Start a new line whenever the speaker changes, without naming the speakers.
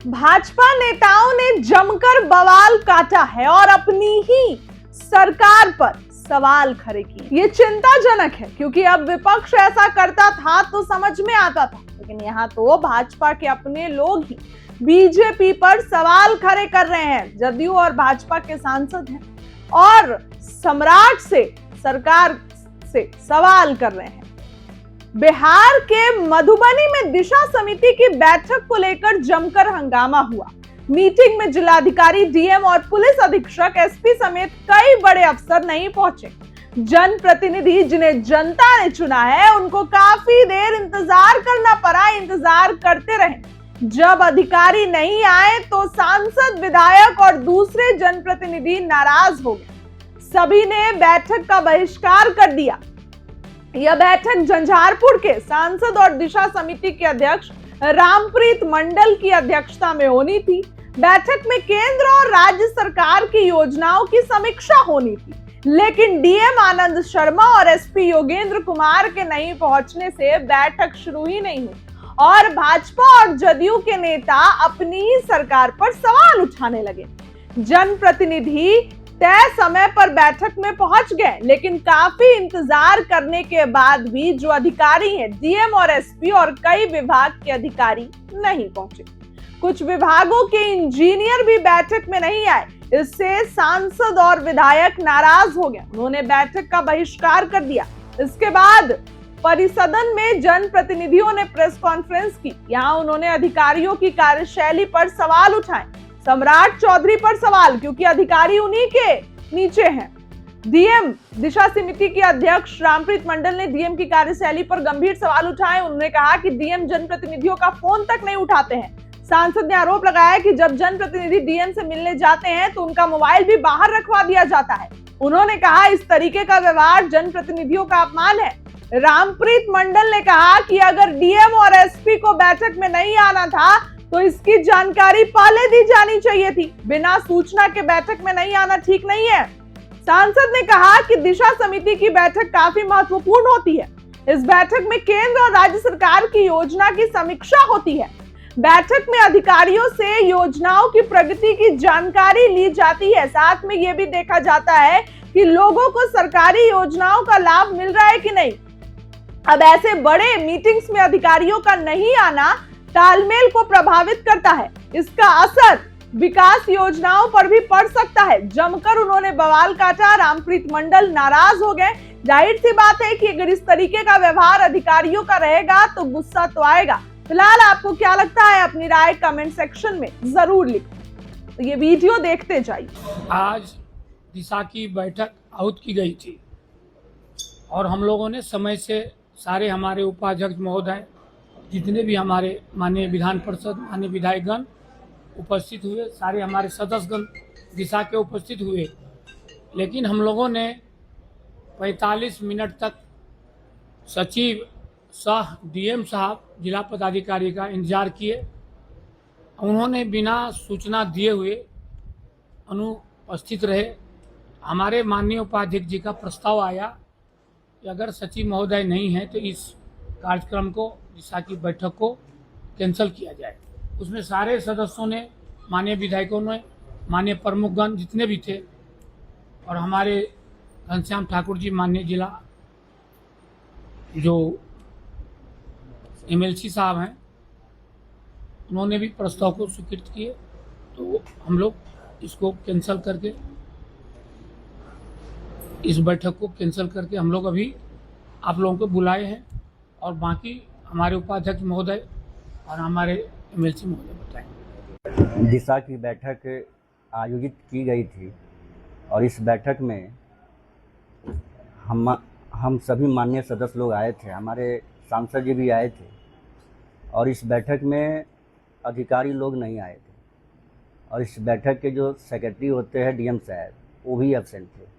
भाजपा नेताओं ने जमकर बवाल काटा है और अपनी ही सरकार पर सवाल खड़े किए। ये चिंताजनक है क्योंकि अब विपक्ष ऐसा करता था तो समझ में आता था, लेकिन यहाँ तो भाजपा के अपने लोग ही बीजेपी पर सवाल खड़े कर रहे हैं। जदयू और भाजपा के सांसद हैं और सम्राट से, सरकार से सवाल कर रहे हैं। बिहार के मधुबनी में दिशा समिति की बैठक को लेकर जमकर हंगामा हुआ। मीटिंग में जिलाधिकारी, डीएम और पुलिस अधीक्षक, एसपी समेत कई बड़े अफसर नहीं पहुंचे। जनप्रतिनिधि जिन्हें जनता ने चुना है, उनको काफी देर इंतजार करना पड़ा, इंतजार करते रहे। जब अधिकारी नहीं आए तो सांसद, विधायक और दूसरे जनप्रतिनिधि नाराज हो गए। सभी ने बैठक का बहिष्कार कर दिया। यह बैठक झंझारपुर के सांसद और दिशा समिति के अध्यक्ष रामप्रीत मंडल की अध्यक्षता में होनी थी। बैठक में केंद्र और राज्य सरकार की योजनाओं की समीक्षा होनी थी, लेकिन डीएम आनंद शर्मा और एसपी योगेंद्र कुमार के नहीं पहुंचने से बैठक शुरू ही नहीं हुई और भाजपा और जदयू के नेता अपनी ही सरकार पर सवाल उठाने लगे। जनप्रतिनिधि तय समय पर बैठक में पहुंच गए, लेकिन काफी इंतजार करने के बाद भी जो अधिकारी हैं, डीएम और एसपी और कई विभाग के अधिकारी नहीं पहुंचे। कुछ विभागों के इंजीनियर भी बैठक में नहीं आए। इससे सांसद और विधायक नाराज हो गए। उन्होंने बैठक का बहिष्कार कर दिया। इसके बाद परिसदन में जनप्रतिनिधियों ने प्रेस कॉन्फ्रेंस की। यहाँ उन्होंने अधिकारियों की कार्यशैली पर सवाल उठाए। सम्राट चौधरी पर सवाल, क्योंकि अधिकारी उन्हीं के नीचे हैं। डीएम, दिशा समिति के अध्यक्ष रामप्रीत मंडल ने डीएम की कार्यशैली पर गंभीर सवाल उठाए। उन्होंने कहा कि डीएम जनप्रतिनिधियों का फोन तक नहीं उठाते हैं। सांसद ने आरोप लगाया कि जब जनप्रतिनिधि डीएम से मिलने जाते हैं तो उनका मोबाइल भी बाहर रखवा दिया जाता है। उन्होंने कहा इस तरीके का व्यवहार जनप्रतिनिधियों का अपमान है। रामप्रीत मंडल ने कहा कि अगर डीएम और एसपी को बैठक में नहीं आना था तो इसकी जानकारी पहले दी जानी चाहिए थी। बिना सूचना के बैठक में नहीं आना ठीक नहीं है। सांसद ने कहा कि दिशा समिति की बैठक काफी महत्वपूर्ण होती है। इस बैठक में केंद्र और राज्य सरकार की योजना की समीक्षा होती है। बैठक में अधिकारियों से योजनाओं की प्रगति की जानकारी ली जाती है। साथ में यह भी देखा जाता है कि लोगों को सरकारी योजनाओं का लाभ मिल रहा है कि नहीं। अब ऐसे बड़े मीटिंग्स में अधिकारियों का नहीं आना तालमेल को प्रभावित करता है। इसका असर विकास योजनाओं पर भी पड़ सकता है। जमकर उन्होंने बवाल काटा। रामप्रीत मंडल नाराज हो गए। जाहिर सी बात है कि अगर इस तरीके का व्यवहार अधिकारियों का रहेगा तो गुस्सा तो आएगा। फिलहाल आपको क्या लगता है, अपनी राय कमेंट सेक्शन में जरूर लिखें। तो ये वीडियो देखते जाइए।
आज दिशा की बैठक आहूत की गई थी और हम लोगों ने समय से सारे हमारे उपाध्यक्ष महोदय, जितने भी हमारे माननीय विधान परिषद, माननीय विधायकगण उपस्थित हुए, सारे हमारे सदस्यगण दिशा के उपस्थित हुए, लेकिन हम लोगों ने 45 मिनट तक सचिव सह डीएम साहब, जिला पदाधिकारी का इंतजार किए। उन्होंने बिना सूचना दिए हुए अनुपस्थित रहे। हमारे माननीय उपाध्यक्ष जी का प्रस्ताव आया कि अगर सचिव महोदय नहीं है तो इस कार्यक्रम को, दिशा की बैठक को कैंसिल किया जाए। उसमें सारे सदस्यों ने, माननीय विधायकों ने, माननीय प्रमुखगण जितने भी थे और हमारे घनश्याम ठाकुर जी, माननीय जिला जो एमएलसी साहब हैं, उन्होंने भी प्रस्ताव को स्वीकृत किए। तो हम लोग इसको कैंसिल करके, इस बैठक को कैंसिल करके हम लोग अभी आप लोगों को बुलाए हैं और बाकी हमारे उपाध्यक्ष महोदय और हमारे एमएलसी महोदय बताएं।
दिशा की बैठक आयोजित की गई थी और इस बैठक में हम सभी माननीय सदस्य लोग आए थे। हमारे सांसद जी भी आए थे और इस बैठक में अधिकारी लोग नहीं आए थे और इस बैठक के जो सेक्रेटरी होते हैं, डीएम साहब, वो भी एब्सेंट थे।